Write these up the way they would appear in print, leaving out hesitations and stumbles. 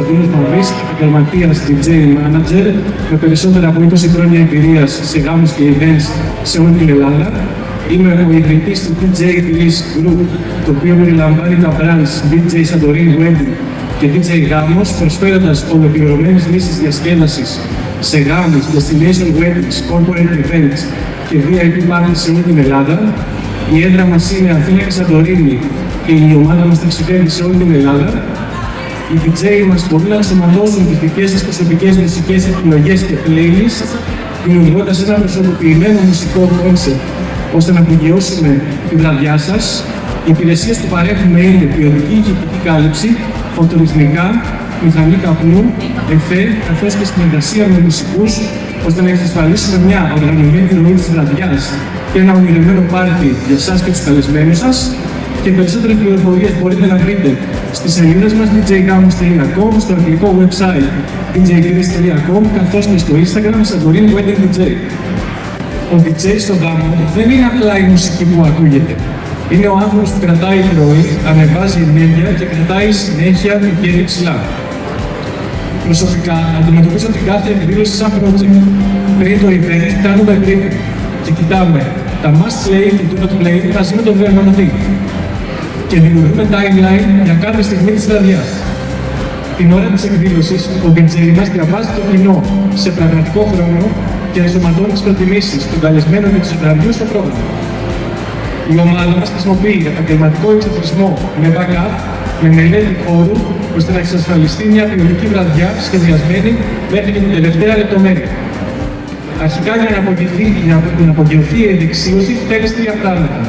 Κωνσταντίνος Μαυρής, επαγγελματίας DJ Manager, με περισσότερα από 20 χρόνια εμπειρίας σε γάμους και events σε όλη την Ελλάδα. Είμαι ο ιδρυτής του DJ Release Group, το οποίο περιλαμβάνει τα brands DJ Santorini Wedding και DJ Γάμος, προσφέροντας ολοκληρωμένες λύσεις διασκέδασης σε γάμους, destination weddings, corporate events και VIP parties σε όλη την Ελλάδα. Η έδρα μας είναι Αθήνα και Σαντορίνη και η ομάδα μας ταξιδεύει σε όλη την Ελλάδα. Οι DJ μας μπορούν να ενσωματώσουν τις δικές σας προσωπικές μουσικές επιλογές και playlist, δημιουργώντας ένα προσωποποιημένο μουσικό concept, ώστε να απογειώσουμε τη βραδιά σας. Οι υπηρεσίες που παρέχουμε είναι ποιοτική ηχητική κάλυψη, φωτορυθμικά, μηχανή καπνού, εφέ, καθώς και συνεργασία με μουσικούς, ώστε να εξασφαλίσουμε μια οργανωμένη ροή της βραδιάς και ένα ονειρεμένο πάρτι για εσάς και τους καλεσμένους σας. Και περισσότερες πληροφορίες μπορείτε να βρείτε στις σελίδες μας djgamos.com, στο αγγλικό website djgris.com, καθώς και στο Instagram Santorini Wedding DJ. Ο DJ στο γάμο δεν είναι απλά η μουσική που ακούγεται. Είναι ο άνθρωπος που κρατάει τη ροή, ανεβάζει ενέργεια και κρατάει συνέχεια την χέρι ψηλά. Προσωπικά, αντιμετωπίζω την κάθε εκδήλωση σαν project. Πριν το event, κάνουμε briefing και κοιτάμε τα must play και do not play μαζί με τον διοργανωτή. Και δημιουργούμε timeline για κάθε στιγμή της βραδιάς. Την ώρα της εκδήλωσης, ο DJ μας διαβάζει το κοινό σε πραγματικό χρόνο και ενσωματώνει τις προτιμήσεις των καλεσμένων και του βραβείου στο πρόγραμμα. Η ομάδα μας χρησιμοποιεί επαγγελματικό εξοπλισμό με backup, με μελέτη χώρου, ώστε να εξασφαλιστεί μια ποιοτική βραδιά σχεδιασμένη μέχρι και την τελευταία λεπτομέρεια. Αρχικά, για να απογειωθεί η ενδεξίωση, θέλει τρία πράγματα.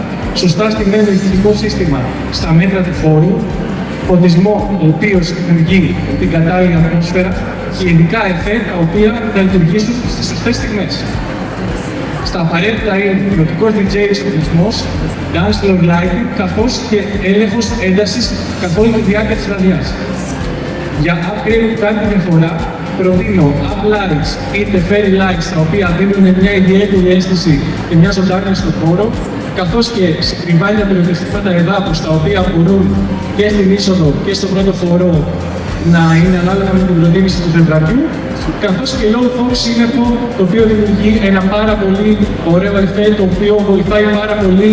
Σωστά στημένο ηχητικό σύστημα στα μέτρα του χώρου, φωτισμό ο οποίος δημιουργεί την κατάλληλη ατμόσφαιρα και ειδικά εφέ τα οποία θα λειτουργήσουν στις σωστές στιγμές. Στα απαραίτητα είναι ποιοτικός DJ εξοπλισμός, dance floor lighting, καθώς και έλεγχος έντασης καθ' όλη τη διάρκεια της βραδιάς. Για upgrade που κάνει τη διαφορά, προτείνω up lights είτε fairy lights, τα οποία δίνουν μια ιδιαίτερη αίσθηση και μια ζωντάνια στον χώρο, καθώς και συγκριβάνια περιοριστικά εδάφους, τα οποία μπορούν και στην είσοδο και στον πρώτο χώρο να είναι ανάλογα με την προτίμηση του τετραδιού, καθώς και low fog σύννεφο, το οποίο δημιουργεί ένα πάρα πολύ ωραίο εφέ, το οποίο βοηθάει πάρα πολύ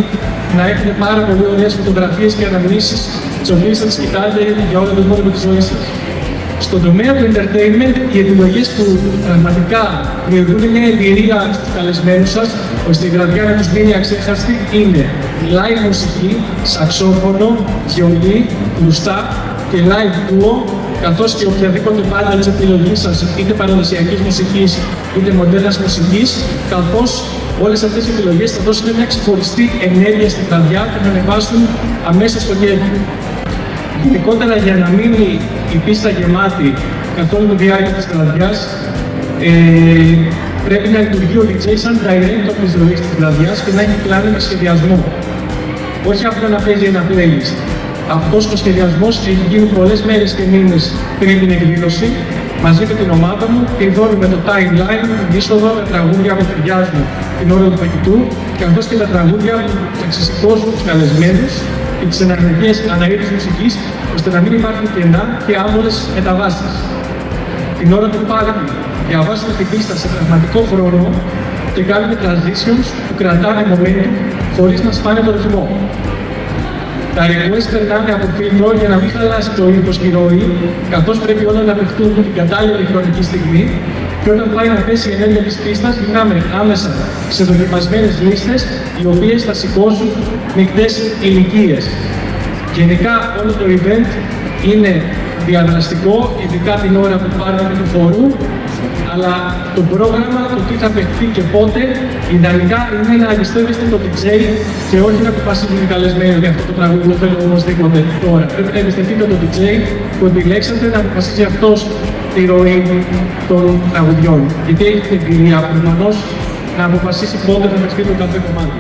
να έχετε πάρα πολύ ωραίες φωτογραφίες και αναμνήσεις, τις οποίες θα τις κοιτάτε για όλο τον κόσμο της ζωής σας. Στον τομέα του entertainment, οι επιλογές που πραγματικά δημιουργούν μια εμπειρία στους καλεσμένους σας, ώστε η βραδιά να τους μείνει αξέχαστη, είναι live μουσική, σαξόφωνο, βιολί, κλουστά και live duo, καθώς και οποιαδήποτε μπάντα της επιλογής σας, είτε παραδοσιακής μουσικής, είτε μοντέρνας μουσικής, καθώς όλες αυτές οι επιλογές θα δώσουν μια ξεχωριστή ενέργεια στην βραδιά και θα ανεβάσουν αμέσως το γέλιο. Γενικότερα, για να μείνει η πίστα γεμάτη καθ' όλη τη διάρκεια της βραδιάς, πρέπει να λειτουργεί ο DJ σαν director της ροής της βραδιάς και να έχει πλάνο και σχεδιασμό. Όχι απλά να παίζει ένα playlist. Αυτός ο σχεδιασμός έχει γίνει πολλές μέρες και μήνες πριν την εκδήλωση, μαζί με την ομάδα μου, ειδώνουμε το timeline, την είσοδο, τα τραγούδια που ταιριάζουν την ώρα του φαγητού, καθώς και τα τραγούδια που θα ξεσηκώσουν τους καλεσμένους και τις εναλλαγές αναήρτης μουσικής, ώστε να μην υπάρχουν κενά και άμμορες μεταβάσεις. Την ώρα του πάρτι διαβάζουμε την πίστα σε πραγματικό χρόνο και κάνουμε transitions που κρατάνε momentum χωρίς να σπάνε το ρυθμό. Τα requests περνάνε από φίλτρο για να μην χαλάσει το ύφος και η ροή, καθώς πρέπει όλα να παιχτούν την κατάλληλη χρονική στιγμή και όταν πάει να πέσει η ενέργεια της πίστας, γυρνάμε άμεσα σε δοκιμασμένες λίστες, οι οποίες θα σηκώσουν μεικτές ηλικίες. Γενικά, όλο το event είναι διαδραστικό, ειδικά την ώρα που πάρουμε του χώρου, αλλά το πρόγραμμα, το τι θα παιχτεί και πότε, ιδανικά είναι να εμπιστεύεστε το DJ και όχι να αποφασίσουν οι καλεσμένοι για αυτό το τραγούδι, το θέλω οπωσδήποτε τώρα. Πρέπει να εμπιστευτείτε το DJ που επιλέξατε να αποφασίσει αυτός τη ροή των τραγουδιών. Γιατί έχει την εμπειρία προφανώς να αποφασίσει πότε θα παιχτεί το κάθε κομμάτι.